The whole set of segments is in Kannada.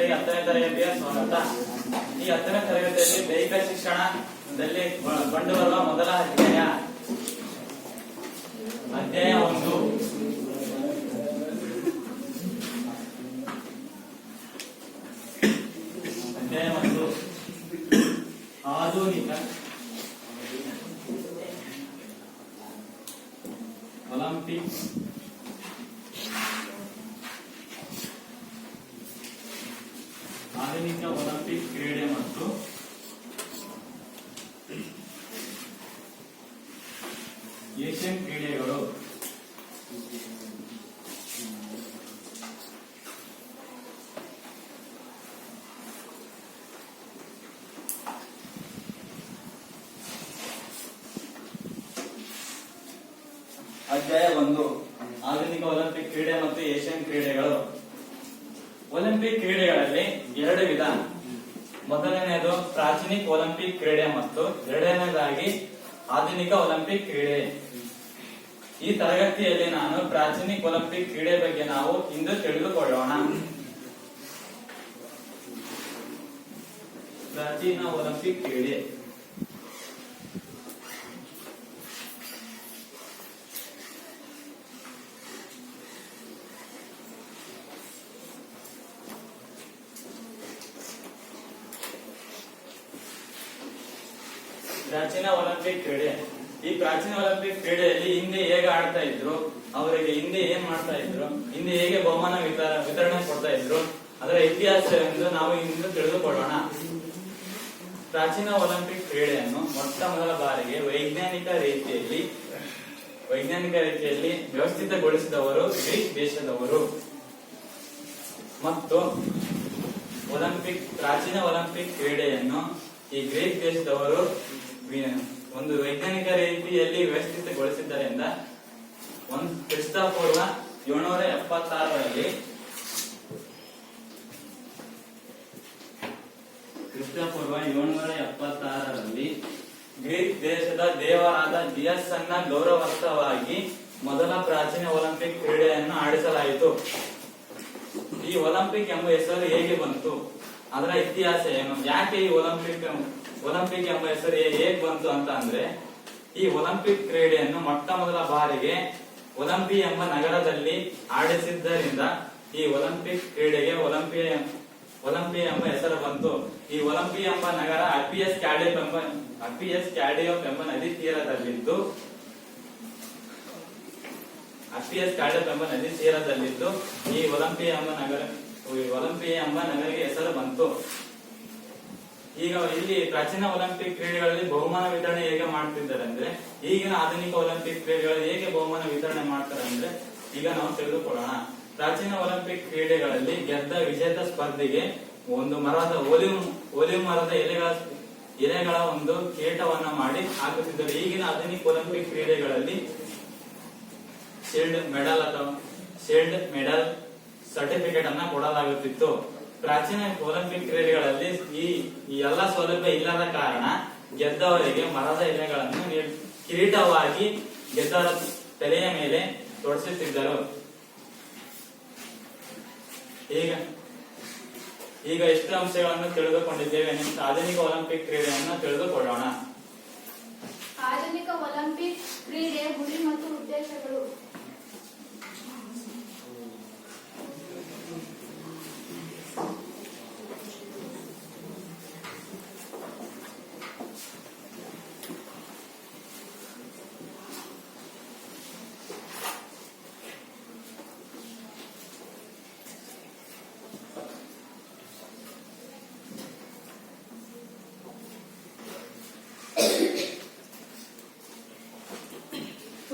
ತರಗತಿಗೆ 10ನೇ ತರಗತಿಯ ಸ್ವಾಗತ. ಈ 10ನೇ ತರಗತಿಯಲ್ಲಿ ದೈಹಿಕ ಶಿಕ್ಷಣದಲ್ಲಿ ಕಂಡುಬರುವ ಮೊದಲ ಅಧ್ಯಾಯ 1. ಅಧ್ಯಾಯ 1 ಆಧುನಿಕ ಒಲಿಂಪಿಕ್ ಕ್ರೀಡೆ ಮತ್ತು ಏಷ್ಯನ್ ಕ್ರೀಡೆಗಳು. ಅಧ್ಯಾಯ 1 ಆಧುನಿಕ ಒಲಿಂಪಿಕ್ ಕ್ರೀಡೆ ಮತ್ತು ಏಷ್ಯನ್ ಕ್ರೀಡೆಗಳು. ಒಲಿಂಪಿಕ್ ಕ್ರೀಡೆಗಳಲ್ಲಿ 2 ವಿಧ. ಮೊದಲನೆಯದು ಪ್ರಾಚೀನಿಕ ಒಲಿಂಪಿಕ್ ಕ್ರೀಡೆ ಮತ್ತು ಎರಡನೇದಾಗಿ ಆಧುನಿಕ ಒಲಿಂಪಿಕ್ ಕ್ರೀಡೆ. ಈ ತರಗತಿಯಲ್ಲಿ ನಾನು ಪ್ರಾಚೀನಿಕ ಒಲಿಂಪಿಕ್ ಕ್ರೀಡೆ ಬಗ್ಗೆ ನಾವು ಇಂದು ತಿಳಿದುಕೊಳ್ಳೋಣ. ಪ್ರಾಚೀನ ಒಲಿಂಪಿಕ್ ಕ್ರೀಡೆ. ಪ್ರಾಚೀನ ಒಲಿಂಪಿಕ್ ಕ್ರೀಡೆ. ಈ ಪ್ರಾಚೀನ ಒಲಿಂಪಿಕ್ ಕ್ರೀಡೆಯಲ್ಲಿ ಹಿಂದೆ ಹೇಗೆ ಆಡ್ತಾ ಇದ್ರು, ಅವರಿಗೆ ಹಿಂದೆ ಏನ್ ಮಾಡ್ತಾ ಇದ್ರು, ಹಿಂದೆ ಹೇಗೆ ಬಹುಮಾನ ವಿತರಣೆ ಕೊಡ್ತಾ ಇದ್ರು, ಅದರ ಇತಿಹಾಸವೆಂದು ನಾವು ಇಂದು ತಿಳಿದುಕೊಳ್ಳೋಣ. ಪ್ರಾಚೀನ ಒಲಿಂಪಿಕ್ ಕ್ರೀಡೆಯನ್ನು ಮೊಟ್ಟ ಮೊದಲ ಬಾರಿಗೆ ವೈಜ್ಞಾನಿಕ ರೀತಿಯಲ್ಲಿ ವ್ಯವಸ್ಥಿತಗೊಳಿಸಿದವರು ಗ್ರೀಕ್ ದೇಶದವರು. ಮತ್ತು ಪ್ರಾಚೀನ ಒಲಿಂಪಿಕ್ ಕ್ರೀಡೆಯನ್ನು ಈ ಗ್ರೀಕ್ ದೇಶದವರು ಒಂದು ವೈಜ್ಞಾನಿಕ ರೀತಿಯಲ್ಲಿ ವ್ಯವಸ್ಥಿತಗೊಳಿಸಿದ್ದರಿಂದ ಕ್ರಿಸ್ತಪೂರ್ವ 776ರಲ್ಲಿ ಗ್ರೀಕ್ ದೇಶದ ದೇವರಾದ ಜಿಯಸ್ ಅನ್ನ ಗೌರವಾರ್ಥವಾಗಿ ಮೊದಲ ಪ್ರಾಚೀನ ಒಲಿಂಪಿಕ್ ಕ್ರೀಡೆಯನ್ನು ಆಡಿಸಲಾಯಿತು. ಈ ಒಲಿಂಪಿಕ್ ಎಂಬ ಹೆಸರು ಹೇಗೆ ಬಂತು, ಅದರ ಇತಿಹಾಸ ಏನು, ಯಾಕೆ ಈ ಒಲಿಂಪಿಕ್ ಎಂಬ ಹೆಸರು ಹೇಗೆ ಬಂತು ಅಂತ ಅಂದ್ರೆ, ಈ ಒಲಿಂಪಿಕ್ ಕ್ರೀಡೆಯನ್ನು ಮೊಟ್ಟ ಮೊದಲ ಬಾರಿಗೆ ಒಲಿಂಪಿ ಎಂಬ ನಗರದಲ್ಲಿ ಆಡಿಸಿದ್ದರಿಂದ ಈ ಒಲಿಂಪಿಕ್ ಕ್ರೀಡೆಗೆ ಒಲಿಂಪಿ ಎಂಬ ಹೆಸರು ಬಂತು. ಈ ಒಲಿಂಪಿ ಎಂಬ ನಗರ ಅಪಿಯಸ್ ಕ್ಯಾಡಿಯೋಪ್ ಎಂಬ ನದಿ ತೀರದಲ್ಲಿದ್ದು ಈ ಒಲಿಂಪಿ ಎಂಬ ನಗರಿಗೆ ಹೆಸರು ಬಂತು. ಈಗ ಇಲ್ಲಿ ಪ್ರಾಚೀನ ಒಲಿಂಪಿಕ್ ಕ್ರೀಡೆಗಳಲ್ಲಿ ಬಹುಮಾನ ವಿತರಣೆ ಹೇಗೆ ಮಾಡ್ತಿದ್ದಾರೆ ಅಂದ್ರೆ, ಈಗಿನ ಆಧುನಿಕ ಒಲಿಂಪಿಕ್ ಕ್ರೀಡೆಗಳಲ್ಲಿ ಹೇಗೆ ಬಹುಮಾನ ವಿತರಣೆ ಮಾಡ್ತಾರೆ ಅಂದ್ರೆ ಈಗ ನಾವು ತಿಳಿದುಕೊಳ್ಳೋಣ. ಪ್ರಾಚೀನ ಒಲಿಂಪಿಕ್ ಕ್ರೀಡೆಗಳಲ್ಲಿ ಗೆದ್ದ ವಿಜೇತ ಸ್ಪರ್ಧಿಗೆ ಒಂದು ಒಲಿವ್ ಮರದ ಎಲೆಗಳ ಒಂದು ಕಿರೀಟವನ್ನ ಮಾಡಿ ಹಾಕುತ್ತಿದ್ದರು. ಈಗಿನ ಆಧುನಿಕ ಒಲಿಂಪಿಕ್ ಕ್ರೀಡೆಗಳಲ್ಲಿ ಶೀಲ್ಡ್ ಮೆಡಲ್ ಸರ್ಟಿಫಿಕೇಟ್ ಅನ್ನ ಕೊಡಲಾಗುತ್ತಿತ್ತು. ಪ್ರಾಚೀನ ಒಲಿಂಪಿಕ್ ಕ್ರೀಡೆಗಳಲ್ಲಿ ಈ ಎಲ್ಲ ಸೌಲಭ್ಯ ಇಲ್ಲದ ಕಾರಣ ಗೆದ್ದವರಿಗೆ ಮರದ ಎಲೆಗಳನ್ನು ಕಿರೀಟವಾಗಿ ಗೆದ್ದವರ ತಲೆಯ ಮೇಲೆ ತೊಡಿಸುತ್ತಿದ್ದರು. ಈಗ ಎಷ್ಟು ಅಂಶಗಳನ್ನು ತಿಳಿದುಕೊಂಡಿದ್ದೇವೆ. ಆಧುನಿಕ ಒಲಿಂಪಿಕ್ ಕ್ರೀಡೆಯನ್ನು ತಿಳಿದುಕೊಳ್ಳೋಣ. ಆಧುನಿಕ ಒಲಿಂಪಿಕ್ ಕ್ರೀಡೆ ಗುರಿ ಮತ್ತು ಉದ್ದೇಶಗಳು.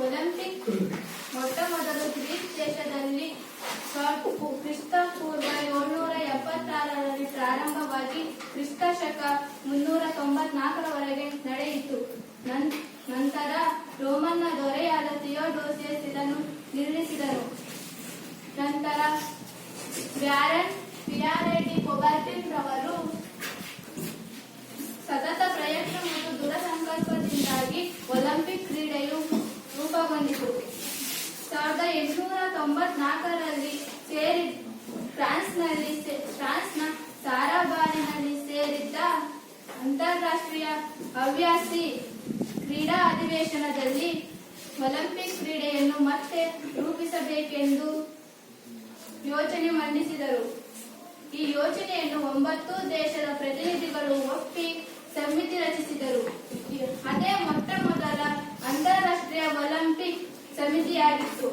ಒಲಿಂಪಿಕ್ ಮೊಟ್ಟ ಮೊದಲು ಗ್ರೀಕ್ ದೇಶದಲ್ಲಿ ಕ್ರಿಸ್ತಪೂರ್ವ 776ರಲ್ಲಿ ಪ್ರಾರಂಭವಾಗಿ ಕ್ರಿಸ್ತಶಕ 394ರವರೆಗೆ ನಡೆಯಿತು. ನಂತರ ರೋಮನ್ನ ದೊರೆಯಾದ ಥಿಯೋಡೋಸಿಯಸ್ ಇದನ್ನು ನಿಲ್ಲಿಸಿದನು. ನಂತರ ಬ್ಯಾರನ್ ಪಿಯಾರೆ ಕೊಬರ್ಟಿನ್ ರವರು ಸತತ ಪ್ರಯತ್ನ ಮತ್ತು ದೃಢ ಸಂಕಲ್ಪದಿಂದಾಗಿ ಒಲಿಂಪಿಕ್ ಕ್ರೀಡೆಯು ರೂಪುಗೊಂಡಿತು. 1894ರಲ್ಲಿ ಫ್ರಾನ್ಸ್ನ ಅಂತಾರಾಷ್ಟ್ರೀಯ ಹವ್ಯಾಸಿ ಕ್ರೀಡಾ ಅಧಿವೇಶನದಲ್ಲಿ ಒಲಿಂಪಿಕ್ ಕ್ರೀಡೆಯನ್ನು ಮತ್ತೆ ರೂಪಿಸಬೇಕೆಂದು ಯೋಜನೆ ಮಂಡಿಸಿದರು. ಈ ಯೋಜನೆಯನ್ನು 9 ದೇಶದ ಪ್ರತಿನಿಧಿಗಳು ಒಪ್ಪಿ ಸಮಿತಿ ರಚಿಸಿದರು. ಅದೇ ಮೊಟ್ಟ ಮೊದಲ ಅಂತಾರಾಷ್ಟ್ರೀಯ ಒಲಿಂಪಿಕ್ ಸಮಿತಿಯಾಗಿತ್ತು.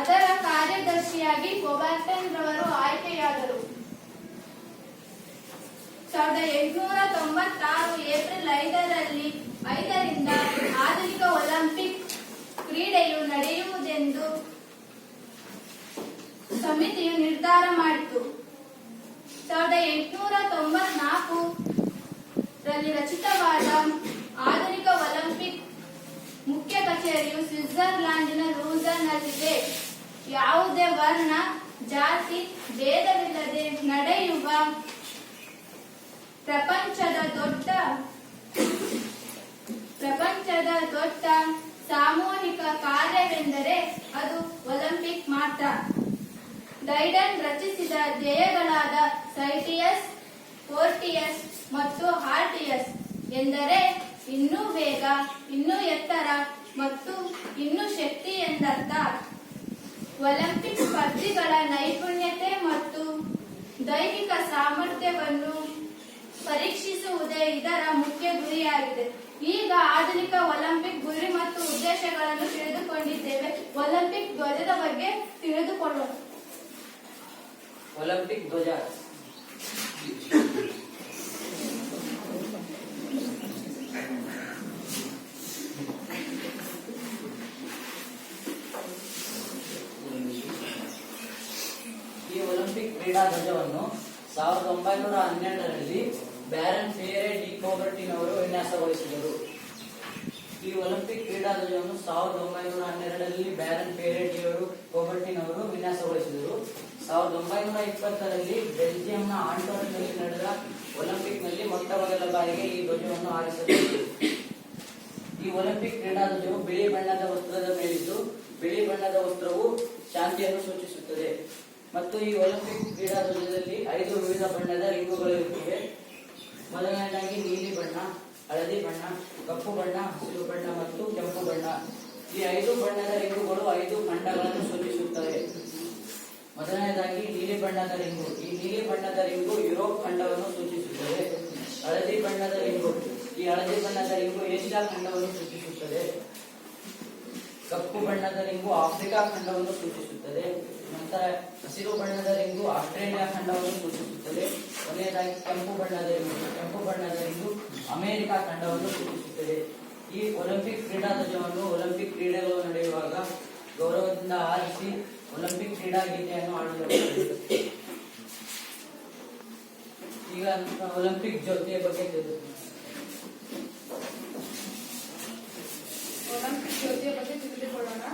ಅದರ ಕಾರ್ಯದರ್ಶಿಯಾಗಿ ಕೊಬಾರ್ಟನ್ ರವರು ಆಯ್ಕೆಯಾದರು. 1896 ಏಪ್ರಿಲ್ 5ರಿಂದ ಆಧುನಿಕ ಒಲಿಂಪಿಕ್ ಕ್ರೀಡೆಯು ನಡೆಯುವುದೆಂದು ಸಮಿತಿಯು ನಿರ್ಧಾರ ಮಾಡಿತು. 1894 ರಲ್ಲಿ ರಚಿತವಾದ ಆಧುನಿಕ ಒಲಿಂಪಿಕ್ ಮುಖ್ಯ ಕಚೇರಿಯು ಸ್ವಿಟ್ಜರ್ಲ್ಯಾಂಡಿನ ಲೂಸರ್ನಲ್ಲಿದೆ. ಯಾವುದೇ ವರ್ಣ ಜಾತಿ ಭೇದವಿಲ್ಲದೆ ನಡೆಯುವ ಪ್ರಪಂಚದ ದೊಡ್ಡ ಸಾಮೂಹಿಕ ಕಾರ್ಯವೆಂದರೆ ಅದು ಒಲಿಂಪಿಕ್ ಮಾತ್ರ. ಡೈಡನ್ ರಚಿಸಿದ ಧ್ಯೇಯಗಳಾದ ಸೈಟಿಯಸ್, ಫೋರ್ಟಿಯಸ್ ಮತ್ತು ಹಾರ್ಟಿಯಸ್ ಎಂದರೆ ಇನ್ನೂ ವೇಗ, ಇನ್ನೂ ಎತ್ತರ ಮತ್ತು ಇನ್ನೂ ಶಕ್ತಿ ಎಂದರ್ಥ. ಒಲಿಂಪಿಕ್ ಸ್ಪರ್ಧಿಗಳ ನೈಪುಣ್ಯತೆ ಮತ್ತು ದೈಹಿಕ ಸಾಮರ್ಥ್ಯವನ್ನು ಪರೀಕ್ಷಿಸುವುದೇ ಇದರ ಮುಖ್ಯ ಗುರಿಯಾಗಿದೆ. ಈಗ ಆಧುನಿಕ ಒಲಿಂಪಿಕ್ ಗುರಿ ಮತ್ತು ಉದ್ದೇಶಗಳನ್ನು ತಿಳಿದುಕೊಂಡಿದ್ದೇವೆ. ಒಲಿಂಪಿಕ್ ಧ್ವಜದ ಬಗ್ಗೆ ತಿಳಿದುಕೊಳ್ಳೋಣ. ಒಲಿಂಪಿಕ್ ಧ್ವಜ ಈ ಒಲಿಂಪಿಕ್ ಕ್ರೀಡಾ ಧ್ವಜವನ್ನು 1912ರಲ್ಲಿ ಬ್ಯಾರನ್ ಫಿಯರೆ ಡಿ ಕೋಬರ್ಟಿನ್ ಅವರು ವಿನ್ಯಾಸಗೊಳಿಸಿದರು. ಈ ಒಲಿಂಪಿಕ್ ಕ್ರೀಡಾ ಧ್ವಜವನ್ನು 1912ರಲ್ಲಿ ಬ್ಯಾರನ್ ಫಿಯರೆ ಡಿ ಕೋಬರ್ಟಿನ್ ಅವರು ವಿನ್ಯಾಸಗೊಳಿಸಿದರು. 1920ರಲ್ಲಿ ಬೆಲ್ಜಿಯಂನ ಆಂಟ್ವರ್ಪ್ನಲ್ಲಿ ನಡೆದ ಒಲಿಂಪಿಕ್ನಲ್ಲಿ ಮೊಟ್ಟ ಮೊದಲ ಬಾರಿಗೆ ಈ ಧ್ವಜವನ್ನು ಹಾರಿಸಲಾಯಿತು. ಈ ಒಲಿಂಪಿಕ್ ಕ್ರೀಡಾ ಧ್ವಜವು ಬಿಳಿ ಬಣ್ಣದ ವಸ್ತ್ರದ ಮೇಲಿದ್ದು, ಬಿಳಿ ಬಣ್ಣದ ವಸ್ತ್ರವು ಶಾಂತಿಯನ್ನು ಸೂಚಿಸುತ್ತದೆ. ಮತ್ತು ಈ ಒಲಿಂಪಿಕ್ ಕ್ರೀಡಾ ಧ್ವಜದಲ್ಲಿ 5 ವಿವಿಧ ಬಣ್ಣದ ರಿಂಗುಗಳಿರುತ್ತವೆ. ಮೊದಲನೇದಾಗಿ ನೀಲಿ ಬಣ್ಣ, ಹಳದಿ ಬಣ್ಣ, ಕಪ್ಪು ಬಣ್ಣ, ಹಸಿರು ಬಣ್ಣ ಮತ್ತು ಕೆಂಪು ಬಣ್ಣ. ಈ 5 ಬಣ್ಣದ ರಿಂಗುಗಳು 5 ಖಂಡಗಳನ್ನು ಸೂಚಿಸುತ್ತವೆ. ಮೊದಲನೇದಾಗಿ ನೀಲಿ ಬಣ್ಣದ ರಿಂಗು. ಈ ನೀಲಿ ಬಣ್ಣದ ರಿಂಗು ಯುರೋಪ್ ಖಂಡವನ್ನು ಸೂಚಿಸುತ್ತದೆ. ಹಳದಿ ಬಣ್ಣದ ರಿಂಗು. ಈ ಹಳದಿ ಬಣ್ಣದ ರಿಂಗು ಏಷ್ಯಾ ಖಂಡವನ್ನು ಸೂಚಿಸುತ್ತದೆ. ಕಪ್ಪು ಬಣ್ಣದ ರಿಂಗು ಆಫ್ರಿಕಾ ಖಂಡವನ್ನು ಸೂಚಿಸುತ್ತದೆ. ನಂತರ ಹಸಿರು ಬಣ್ಣದ ರಿಂಗು ಆಸ್ಟ್ರೇಲಿಯಾ ಖಂಡವನ್ನು ಸೂಚಿಸುತ್ತದೆ. ಕೊನೆಯದಾಗಿ ಕೆಂಪು ಬಣ್ಣದ ರಿಂಗು ಅಮೆರಿಕಾ ಖಂಡವನ್ನು ಸೂಚಿಸುತ್ತದೆ. ಈ ಒಲಿಂಪಿಕ್ ಕ್ರೀಡಾ ಧ್ವಜವನ್ನು ಒಲಿಂಪಿಕ್ ಕ್ರೀಡೆಗಳು ನಡೆಯುವಾಗ ಗೌರವದಿಂದ ಆರಿಸಿ ಒಲಿಂಪಿಕ್ ಕ್ರೀಡಾ ಗೀತೆಯನ್ನು ಹಾಡಲಾಗುತ್ತದೆ. ಈಗ ಒಲಿಂಪಿಕ್ ಜ್ಯೋತಿಯ ಬಗ್ಗೆ ತಿಳಿದುಕೊಳ್ಳೋಣ. ಒಲಿಂಪಿಕ್ ಜ್ಯೋತಿಯ ಬಗ್ಗೆ ತಿಳಿದುಕೊಳ್ಳೋಣ.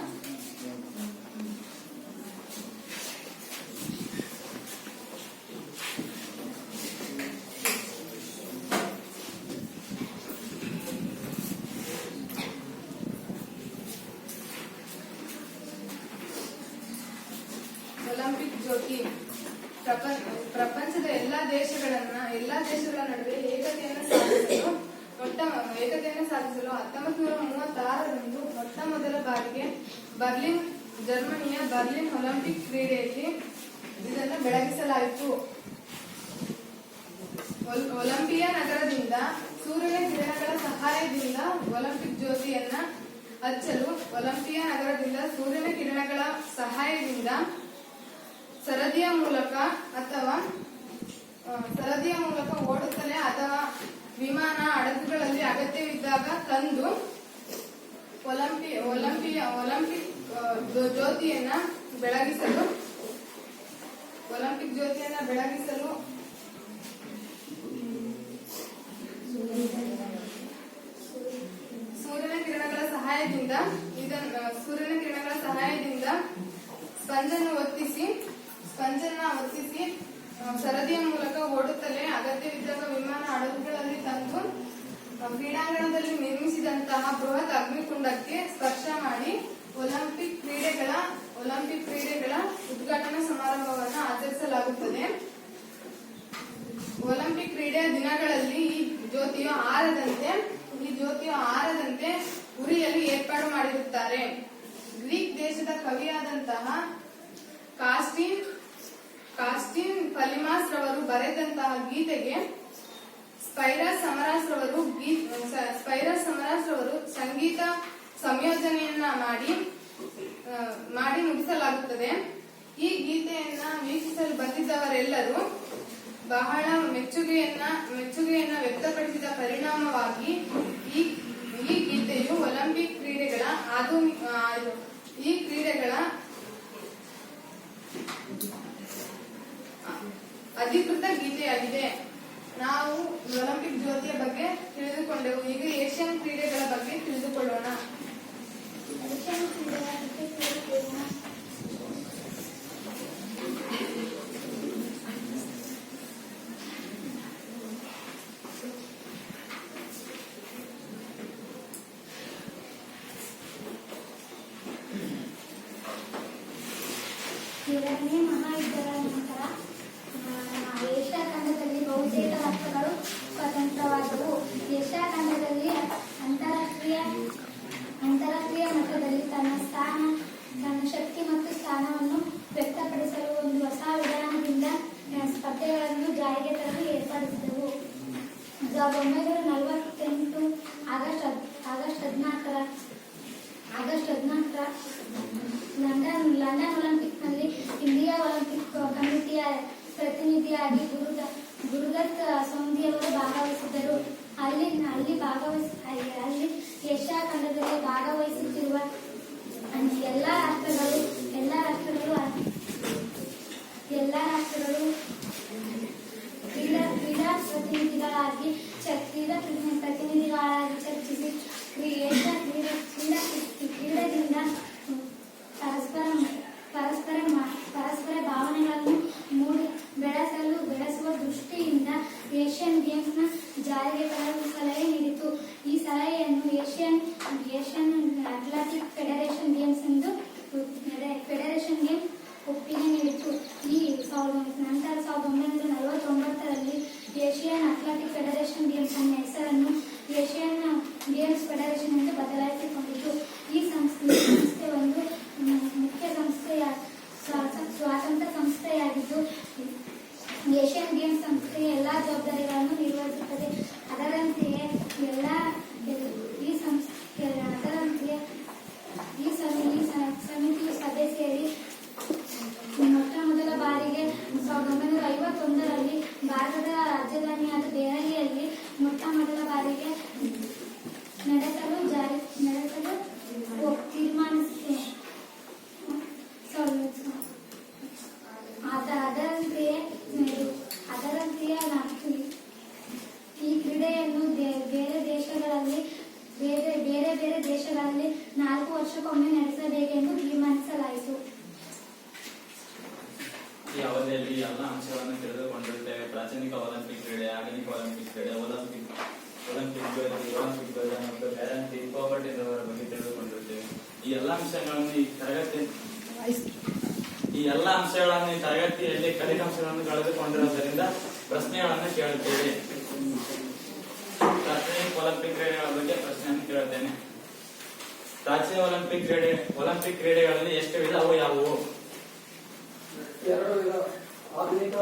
ಒಲಿಂಪಿಕ್ ಜ್ಯೋತಿ ಪ್ರಪಂಚದ ಎಲ್ಲಾ ದೇಶಗಳ ನಡುವೆ ಏಕತೆಯನ್ನು ಸಾಧಿಸಲು 1936ರಂದು ಮೊಟ್ಟ ಮೊದಲ ಬಾರಿಗೆ ಜರ್ಮನಿಯ ಬರ್ಲಿನ್ ಒಲಿಂಪಿಕ್ ಕ್ರೀಡೆಯಲ್ಲಿ ಇದನ್ನು ಬೆಳಗಿಸಲಾಯಿತು. ಒಲಿಂಪಿಯಾ ನಗರದಿಂದ ಸೂರ್ಯನ ಕಿರಣಗಳ ಸಹಾಯದಿಂದ ಒಲಿಂಪಿಕ್ ಜ್ಯೋತಿಯನ್ನ ಹಚ್ಚಲು ಒಲಿಂಪಿಯಾ ನಗರದಿಂದ ಸೂರ್ಯನ ಕಿರಣಗಳ ಸಹಾಯದಿಂದ ಸರದಿಯ ಮೂಲಕ ಓಡುತ್ತಲೇ ಅಥವಾ ವಿಮಾನ ಹಡಗುಗಳಲ್ಲಿ ಅಗತ್ಯವಿದ್ದಾಗ ತಂದು ಒಲಿಂಪಿಕ್ ಜ್ಯೋತಿಯನ್ನ ಬೆಳಗಿಸಲು ಸೂರ್ಯನ ಕಿರಣಗಳ ಸಹಾಯದಿಂದ ಸ್ಪಂಜನ್ನು ಒತ್ತಿಸಿ ಸರದಿಯ ಮೂಲಕ ಓಡುತ್ತಲೇ ಅಗತ್ಯವಿದ್ದಾಗ ವಿಮಾನ ಹಡಗುಗಳಲ್ಲಿ ತಂದು ಕ್ರೀಡಾಂಗಣದಲ್ಲಿ ನಿರ್ಮಿಸಿದಂತಹ ಬೃಹತ್ ಅಗ್ನಿಕುಂಡಕ್ಕೆ ಸ್ಪರ್ಶ ಮಾಡಿ ಒಲಿಂಪಿಕ್ ಕ್ರೀಡೆಗಳ ಉದ್ಘಾಟನಾ ಸಮಾರಂಭವನ್ನು ಆಚರಿಸಲಾಗುತ್ತದೆ. ಒಲಿಂಪಿಕ್ ಕ್ರೀಡೆಯ ದಿನಗಳಲ್ಲಿ ಈ ಜ್ಯೋತಿಯು ಆರದಂತೆ ಉರಿಯಲು ಏರ್ಪಾಡು ಮಾಡಿರುತ್ತಾರೆ. ಗ್ರೀಕ್ ದೇಶದ ಕವಿಯಾದಂತಹ ಕಾಸ್ಟಿನ್ ಫಲಿಮಾಸ್ ರವರು ಬರೆದಂತಹ ಗೀತೆಗೆ ಸ್ಪೈರಸ್ ಸಮರಾಸ್ ರವರು ಸಂಗೀತ ಸಂಯೋಜನೆಯನ್ನ ಮಾಡಿ ನುಡಿಸಲಾಗುತ್ತದೆ. ಈ ಗೀತೆಯನ್ನ ವೀಕ್ಷಿಸಲು ಬಂದಿದ್ದವರೆಲ್ಲರೂ ಬಹಳ ಮೆಚ್ಚುಗೆಯನ್ನ ವ್ಯಕ್ತಪಡಿಸಿದ ಪರಿಣಾಮವಾಗಿ ಈ ಗೀತೆಯು ಒಲಿಂಪಿಕ್ ಕ್ರೀಡೆಗಳ ಅಧಿಕೃತ ಗೀತೆಯಾಗಿದೆ. ನಾವು ಒಲಿಂಪಿಕ್ ಜ್ಯೋತಿಯ ಬಗ್ಗೆ ತಿಳಿದುಕೊಂಡೆವು. ಈಗ ಏಷ್ಯನ್ ಕ್ರೀಡೆಗಳ ಬಗ್ಗೆ ತಿಳಿದುಕೊಳ್ಳೋಣ. ಎರಡನೇ ಮಹಾಯುದ್ಧಗಳ ನಂತರ ಏಷ್ಯಾ ಖಂಡದಲ್ಲಿ ಬಹುತೇಕ ರಾಷ್ಟ್ರಗಳು ಸ್ವತಂತ್ರವಾದವು. ಏಷ್ಯಾ ಖಂಡದಲ್ಲಿ ಅಂತಾರಾಷ್ಟ್ರೀಯ ಮಟ್ಟದಲ್ಲಿ ತನ್ನ ಶಕ್ತಿ ಮತ್ತು ಸ್ಥಾನವನ್ನು ವ್ಯಕ್ತಪಡಿಸಲು ಒಂದು ಹೊಸ ವಿಧಾನದಿಂದ ಸ್ಪರ್ಧೆಗಳನ್ನು ಜಾರಿಗೆ ತರಲು ಏರ್ಪಡಿಸಿದವು. 1948 ಆಗಸ್ಟ್ 14 ಲಂಡನ್ ಒಲಿಂಪಿಕ್ನಲ್ಲಿ ಇಂಡಿಯಾ ಒಲಿಂಪಿಕ್ ಕಮಿಟಿಯ ಪ್ರತಿನಿಧಿಯಾಗಿ ಗುರುದತ್ ಸೌಂದಿಯವರು ಭಾಗವಹಿಸಿದ್ದರು. ಅಲ್ಲಿ ಏಷ್ಯಾ ಖಂಡದಲ್ಲಿ ಭಾಗವಹಿಸುತ್ತಿರುವ ಎಲ್ಲ ರಾಷ್ಟ್ರಗಳು ಕ್ರೀಡಾ ಪ್ರತಿನಿಧಿಗಳಾಗಿ ಚರ್ಚಿಸಿ ಕ್ರೀಡೆಯಿಂದ ಪರಸ್ಪರ ಭಾವನೆಗಳನ್ನು ಬೆಳೆಸುವ ದೃಷ್ಟಿಯಿಂದ ಏಷ್ಯನ್ ಗೇಮ್ಸ್ನ ಜಾರಿಗೆ ತರಲು ಸಲಹೆ ನೀಡಿತು. ಈ ಸಲಹೆಯನ್ನು ಏಷ್ಯನ್ ಅಥ್ಲೆಟಿಕ್ ಫೆಡರೇಷನ್ ಗೇಮ್ಸ್ ಒಪ್ಪಿಗೆ ನೀಡಿತು. ನಂತರ 1949ರಲ್ಲಿ ಏಷ್ಯನ್ ಅಥ್ಲೆಟಿಕ್ ಫೆಡರೇಷನ್ ಗೇಮ್ಸ್ ಅನ್ನ ಹೆಸರನ್ನು ಏಷ್ಯನ್ ಗೇಮ್ಸ್ ಫೆಡರೇಷನ್ ಎಂದು ಬದಲಾಯಿಸಿಕೊಂಡಿತು. ಈ ಸಂಸ್ಥೆ ಒಂದು ಮುಖ್ಯ ಸ್ವಾತಂತ್ರ್ಯ ಸಂಸ್ಥೆಯಾಗಿದ್ದು ಏಷ್ಯನ್ ಗೇಮ್ಸ್ ಸಂಸ್ಥೆಯ ಎಲ್ಲಾ ಜವಾಬ್ದಾರಿಗಳನ್ನು ನಿರ್ವಹಿಸುತ್ತದೆ. ಅದರಂತೆಯೇ ಈ ಸಮಿತಿಯು ಸಭೆ ಸೇರಿ ಮೊಟ್ಟ ಮೊದಲ ಬಾರಿಗೆ 1951ರಲ್ಲಿ ಭಾರತದ ರಾಜಧಾನಿಯಾದ ದೆಹಲಿಯಲ್ಲಿ ಮೊಟ್ಟ ಮೊದಲ ಬಾರಿಗೆ ನಡೆಸಲು ತೀರ್ಮಾನಿಸಿದೆ. ಅದರಂತೆಯೇ ಈ ಕ್ರೀಡೆಯನ್ನು ಬೇರೆ ದೇಶಗಳಲ್ಲಿ 4 ವರ್ಷಕ್ಕೊಮ್ಮೆ ನಡೆಸಬೇಕೆಂದು ತೀರ್ಮಾನಿಸಲಾಯಿತು. ಈ ಅವಧಿಯಲ್ಲಿ ಎಲ್ಲ ಅಂಶಗಳನ್ನು ತಿಳಿದುಕೊಂಡಿರುತ್ತೇವೆ. ಪ್ರಾಚೀನ ಒಲಿಂಪಿಕ್ ಕ್ರೀಡೆ, ಆಧುನಿಕ ಒಲಿಂಪಿಕ್ ಕ್ರೀಡೆ, ಒಲಿಂಪಿಕ್ ಮತ್ತು ಪ್ಯಾರಾಲಿಂಪಿಕ್ ಕೋಪರ್ಟಿನವರ ಬಗ್ಗೆ ತಿಳಿದುಕೊಂಡಿರುತ್ತೇವೆ. ಈ ಎಲ್ಲ ಅಂಶಗಳನ್ನು ಈ ತರಗತಿಯಲ್ಲಿ ಕಲಿಕಾಂಶಗಳನ್ನು ಕಳೆದುಕೊಂಡಿರುವುದರಿಂದ ಪ್ರಶ್ನೆಗಳನ್ನು ಕೇಳುತ್ತೇವೆ. ಪ್ರಾಚೀನ ಒಲಿಂಪಿಕ್ ಕ್ರೀಡೆಗಳ ಬಗ್ಗೆ ಪ್ರಶ್ನೆಯನ್ನು ಕೇಳುತ್ತೇನೆ. ಪ್ರಾಚೀನ ಒಲಿಂಪಿಕ್ ಕ್ರೀಡೆಗಳಲ್ಲಿ ಎಷ್ಟು ವಿಧವು ಯಾವುವು? 2 ವಿಧ. ಆಧುನಿಕ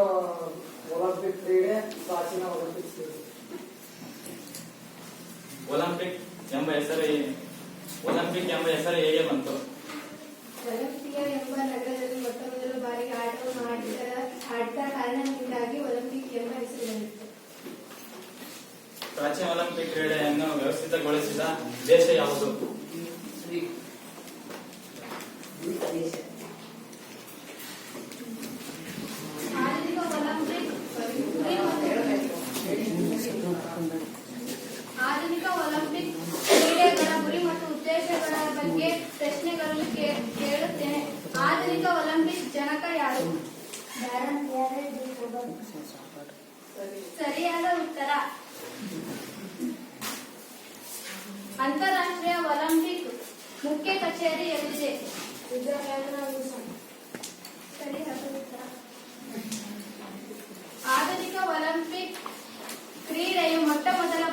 ಒಲಿಂಪಿಕ್ ಕ್ರೀಡೆ, ಪ್ರಾಚೀನ ಒಲಿಂಪಿಕ್ ಕ್ರೀಡೆ. ಒಲಿಂಪಿಕ್ ಎಂಬ ಹೆಸರು ಹೇಗೆ ಬಂತು? ಒಲಿಂಪಿಯಾ ಎಂಬ ನಗರದಲ್ಲಿ ಮೊಟ್ಟ ಮೊದಲ ಬಾರಿಗೆ ಆಟವನ್ನು ಆಡಿದ ಕಾರಣದಿಂದಾಗಿ ಒಲಿಂಪಿಕ್ ಎಂಬ ಹೆಸರು ಬಂದಿತ್ತು. ಪ್ರಾಚೀನ ಒಲಿಂಪಿಕ್ ಕ್ರೀಡೆಯನ್ನು ವ್ಯವಸ್ಥಿತಗೊಳಿಸಿದ ದೇಶ ಯಾವುದು? ಆಧುನಿಕ ಒಲಿಂಪಿಕ್ ಕ್ರೀಡೆಗಳ ಗುರಿ ಮತ್ತು ಉದ್ದೇಶಗಳ ಬಗ್ಗೆ ಪ್ರಶ್ನೆಗಳನ್ನು ಕೇಳುತ್ತೇನೆ. ಆಧುನಿಕ ಒಲಿಂಪಿಕ್ ಜನಕ ಯಾರು? ಸರಿಯಾದ ಉತ್ತರ. ಅಂತಾರಾಷ್ಟ್ರೀಯ ಒಲಿಂಪಿಕ್ ಮುಖ್ಯ ಕಚೇರಿ ಎಲ್ಲಿದೆ? ಸರಿಯಾದ ಉತ್ತರ. ಆಧುನಿಕ ಒಲಿಂಪಿಕ್ ಕ್ರೀಡೆಯು ಮೊಟ್ಟ ಮೊದಲ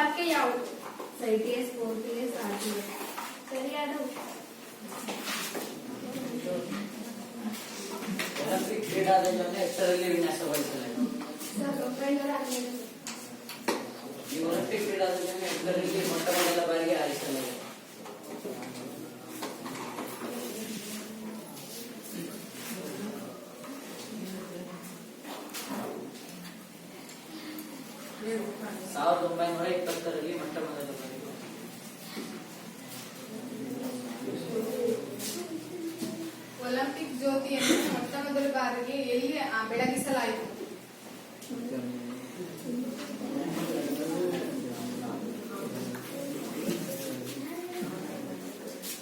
ವಾಕ್ಯ ಯಾವುದು? ITS, OTS, RTS. ಸರಿಯಾದ ಉತ್ತರ. ಒಲಿಂಪಿಕ್ ಕ್ರೀಡಾಧ್ವಜವನ್ನು ಎಷ್ಟರಲ್ಲಿ ವಿನ್ಯಾಸಗೊಳಿಸಲಾಯಿತು? 1912. ಈ ಒಲಿಂಪಿಕ್ ಕ್ರೀಡಾಧ್ವಜವನ್ನು ಎಷ್ಟರಲ್ಲಿ ಮೊಟ್ಟ ಮೊದಲ ಬಾರಿಗೆ ಹಾರಿಸಲಾಯಿತು? ಸಾವಿರದ 1920ರಲ್ಲಿ ಮೊಟ್ಟ ಮೊದಲ ಬಾರಿಗೆ. ಒಲಿಂಪಿಕ್ ಜ್ಯೋತಿಯನ್ನು ಮೊಟ್ಟ ಮೊದಲ ಬಾರಿಗೆ ಎಲ್ಲಿ ಬೆಳಗಿಸಲಾಯಿತು?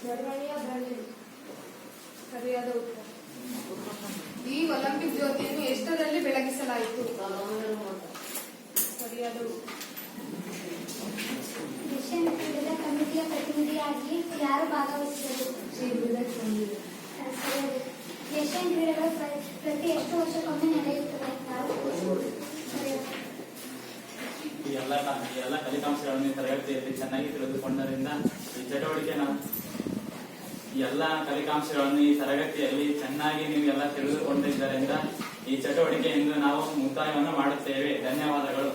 ಜರ್ಮನಿಯ ಬರ್ಲಿನ್. ಸರಿಯಾದ ಉತ್ತರ. ಈ ಒಲಿಂಪಿಕ್ ಜ್ಯೋತಿಯನ್ನು ಎಷ್ಟರಲ್ಲಿ ಬೆಳಗಿಸಲಾಯಿತು? ಸರಿಯಾದ ಉತ್ತರ. ಏಷ್ಯನ್ ಕ್ರೀಡೆಗಳ ಕಮಿಟಿಯ ಪ್ರತಿನಿಧಿಯಾಗಿ ಯಾರು ಭಾಗವಹಿಸಿದರು? ಶ್ರೀ ಗುರುದತ್ ಸಂಗೀತ. ಸರಿಯಾದ. ಏಷ್ಯನ್ ಕ್ರೀಡೆಗಳು ಪ್ರತಿ ಎಷ್ಟು ವರ್ಷಕ್ಕೊಮ್ಮೆ ನಡೆಯುತ್ತವೆ? ಸರಿಯಾದ. ಈ ಎಲ್ಲ ಫಲಿತಾಂಶಗಳನ್ನು ತರಗತಿಯಲ್ಲಿ ಚೆನ್ನಾಗಿ ತಿಳಿದುಕೊಂಡರಿಂದ ಈ ಚಟುವಟಿಕೆ ಈ ಎಲ್ಲ ಫಲಿತಾಂಶಗಳನ್ನು ಈ ತರಗತಿಯಲ್ಲಿ ಚೆನ್ನಾಗಿ ನೀವು ಎಲ್ಲ ತಿಳಿದುಕೊಂಡಿದ್ದರಿಂದ ಈ ಚಟುವಟಿಕೆಯಿಂದ ನಾವು ಮುಕ್ತಾಯವನ್ನು ಮಾಡುತ್ತೇವೆ. ಧನ್ಯವಾದಗಳು.